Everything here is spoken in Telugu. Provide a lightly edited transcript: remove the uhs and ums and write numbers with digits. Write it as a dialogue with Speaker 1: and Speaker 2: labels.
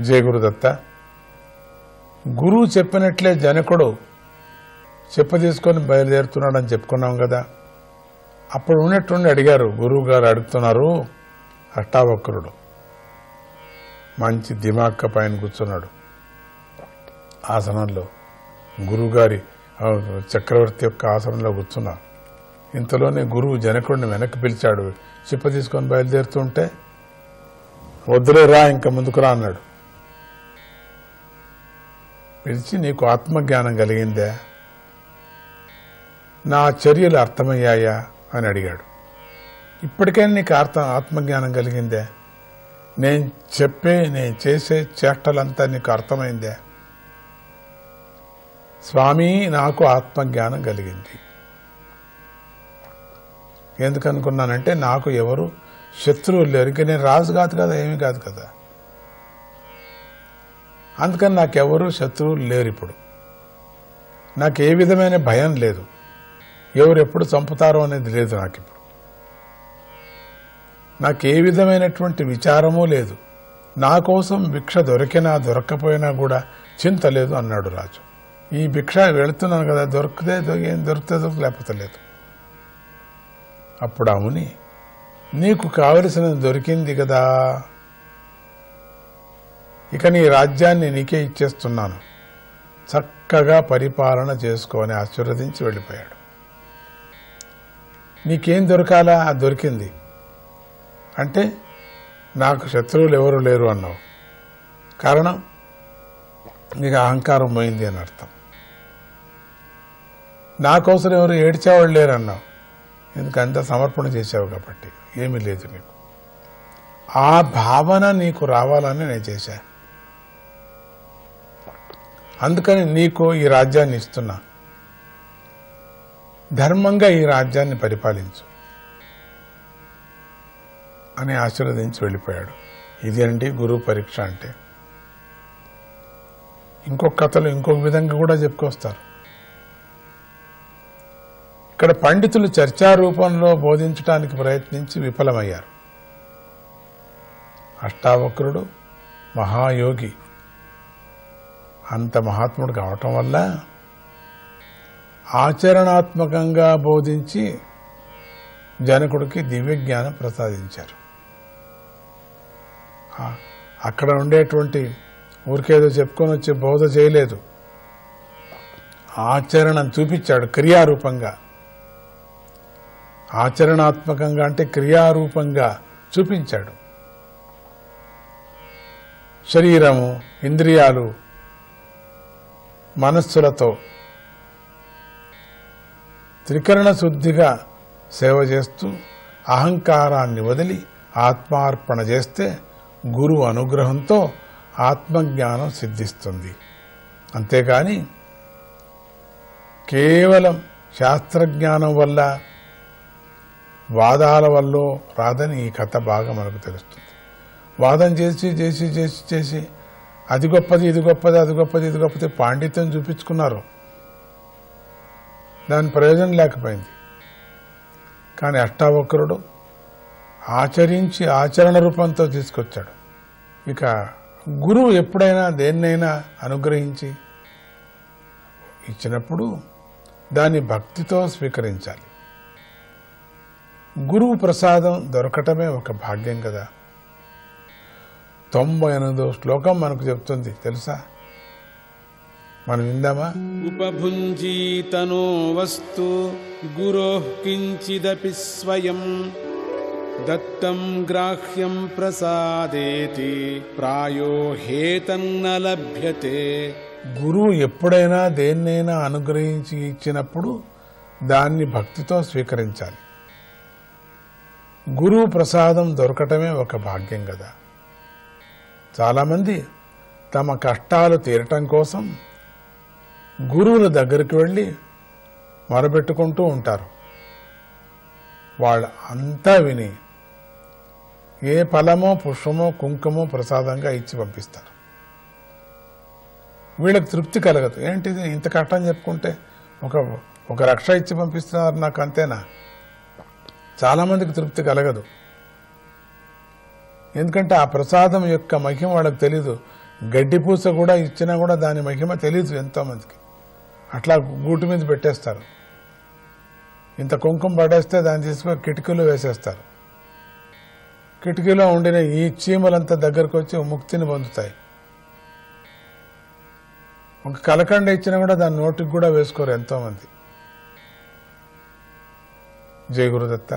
Speaker 1: జయ గురుదత్త. గురువు చెప్పినట్లే జనకుడు చెప్పదీసుకొని బయలుదేరుతున్నాడని చెప్పుకున్నాం కదా. అప్పుడు ఉన్నట్టుండి అడిగారు, గురువు గారు అడుగుతున్నారు. అష్టావక్రుడు మంచి దిమాక్క పైన కూర్చున్నాడు ఆసనంలో, గురువుగారి చక్రవర్తి యొక్క ఆసనంలో కూర్చున్నారు. ఇంతలోనే గురువు జనకుడిని వెనక్కి పిలిచాడు. చెప్ప తీసుకొని బయలుదేరుతుంటే, వద్దులే రా, ఇంకా ముందుకు రా అన్నాడు. పిలిచి, నీకు ఆత్మజ్ఞానం కలిగిందా, నా చర్యలు అర్థమయ్యాయా అని అడిగాడు. ఇప్పటికైనా నీకు ఆత్మజ్ఞానం కలిగిందే, నేను చేసే చేష్టలంతా నీకు అర్థమైందే? స్వామి, నాకు ఆత్మజ్ఞానం కలిగింది. ఎందుకనుకున్నానంటే, నాకు ఎవరు శత్రువులు లేరు. ఇంక నేను రాజు కాదు కదా, ఏమీ కాదు కదా, అందుకని నాకెవరు శత్రువులు లేరు. ఇప్పుడు నాకు ఏ విధమైన భయం లేదు, ఎవరు ఎప్పుడు చంపుతారో అనేది లేదు. నాకిప్పుడు నాకు ఏ విధమైనటువంటి విచారమూ లేదు. నా కోసం భిక్ష దొరికినా దొరక్కపోయినా కూడా చింత లేదు అన్నాడు రాజు. ఈ భిక్ష వెళుతున్నాను కదా, దొరికితే లేకపోతే లేదు. అప్పుడు అవుని, నీకు కావలసినది దొరికింది కదా, ఇక నీ రాజ్యాన్ని నీకే ఇచ్చేస్తున్నాను, చక్కగా పరిపాలన చేసుకొని ఆశీర్వదించి వెళ్ళిపోయాడు. నీకేం దొరకాలా, అది దొరికింది. అంటే నాకు శత్రువులు ఎవరు లేరు అన్నావు, కారణం నీకు అహంకారం పోయింది అని అర్థం. నా కోసం ఎవరు ఏడ్చేవాళ్ళు లేరు అన్నావు, ఎందుకంత సమర్పణ చేసావు కాబట్టి. ఏమీ లేదు నీకు. ఆ భావన నీకు రావాలని నేను చేశా, అందుకని నీకు ఈ రాజ్యాన్ని ఇస్తున్నా, ధర్మంగా ఈ రాజ్యాన్ని పరిపాలించు అని ఆశీర్వదించి వెళ్ళిపోయాడు. ఇది అండి గురువు పరీక్ష అంటే. ఇంకొక కథలు ఇంకొక విధంగా కూడా చెప్పుకొస్తారు. ఇక్కడ పండితులు చర్చా రూపంలో బోధించడానికి ప్రయత్నించి విఫలమయ్యారు. అష్టావక్రుడు మహాయోగి, అంత మహాత్ముడు కావటం వల్ల ఆచరణాత్మకంగా బోధించి జనకుడికి దివ్య జ్ఞానం ప్రసాదించారు. అక్కడ ఉండేటువంటి ఊరికేదో చెప్పుకొని వచ్చి బోధ చేయలేదు, ఆచరణ చూపించాడు క్రియారూపంగా. ఆచరణాత్మకంగా అంటే క్రియారూపంగా చూపించాడు. శరీరము, ఇంద్రియాలు, మనస్సులతో త్రికరణ శుద్ధిగా సేవ చేస్తూ అహంకారాన్ని వదిలి ఆత్మార్పణ చేస్తే గురువు అనుగ్రహంతో ఆత్మజ్ఞానం సిద్ధిస్తుంది. అంతేకాని కేవలం శాస్త్రజ్ఞానం వల్ల, వాదాల వల్ల రాదని ఈ కథ బాగా మనకు తెలుస్తుంది. వాదం చేసి చేసి చేసి చేసి అది గొప్పది, ఇది గొప్పది, అది గొప్పది, ఇది గొప్పది పాండిత్యం చూపించుకున్నారు, దాని ప్రయోజనం లేకపోయింది. కానీ అష్టావక్రుడు ఆచరించి ఆచరణ రూపంతో తీసుకొచ్చాడు. ఇక గురువు ఎప్పుడైనా దేన్నైనా అనుగ్రహించి ఇచ్చినప్పుడు దాన్ని భక్తితో స్వీకరించాలి. గురువు ప్రసాదం దొరకటమే ఒక భాగ్యం కదా. 98వ శ్లోకం మనకు చెప్తుంది, తెలుసా? మనం విందామా?
Speaker 2: ఉపభుంజీతనో వస్తు గురోః కించిదపి స్వయం దత్తం గ్రాహ్యం ప్రసాదేతి ప్రాయో హేతన్న లభ్యతే.
Speaker 1: గురువు ఎప్పుడైనా దేన్నైనా అనుగ్రహించి ఇచ్చినప్పుడు దాన్ని భక్తితో స్వీకరించాలి. గురువు ప్రసాదం దొరకటమే ఒక భాగ్యం కదా. చాలామంది తమ కష్టాలు తీరటం కోసం గురువుల దగ్గరికి వెళ్ళి మొరబెట్టుకుంటూ ఉంటారు. వాళ్ళు అంతా విని ఏ ఫలమో పుష్పమో కుంకుమో ప్రసాదంగా ఇచ్చి పంపిస్తారు. వీళ్ళకి తృప్తి కలగదు. ఏంటిది ఇంత కష్టం చెప్పుకుంటే ఒక రక్ష ఇచ్చి పంపిస్తున్నారు నాకు, అంతేనా? చాలామందికి తృప్తి కలగదు. ఎందుకంటే ఆ ప్రసాదం యొక్క మహిమ వాళ్ళకి తెలీదు. గడ్డిపూస కూడా ఇచ్చినా కూడా దాని మహిమ తెలీదు ఎంతోమందికి. అట్లా గూటి మీద పెట్టేస్తారు. ఇంత కుంకుమ పడేస్తే దాన్ని తీసుకొని కిటికీలో వేసేస్తారు. కిటికీలో ఉండిన ఈ చీమలంతా దగ్గరకు వచ్చి ముక్తిని పొందుతాయి. ఒక కలకండ ఇచ్చినా కూడా దాని నోటికి కూడా వేసుకోరు ఎంతోమంది. జై గురుదత్త.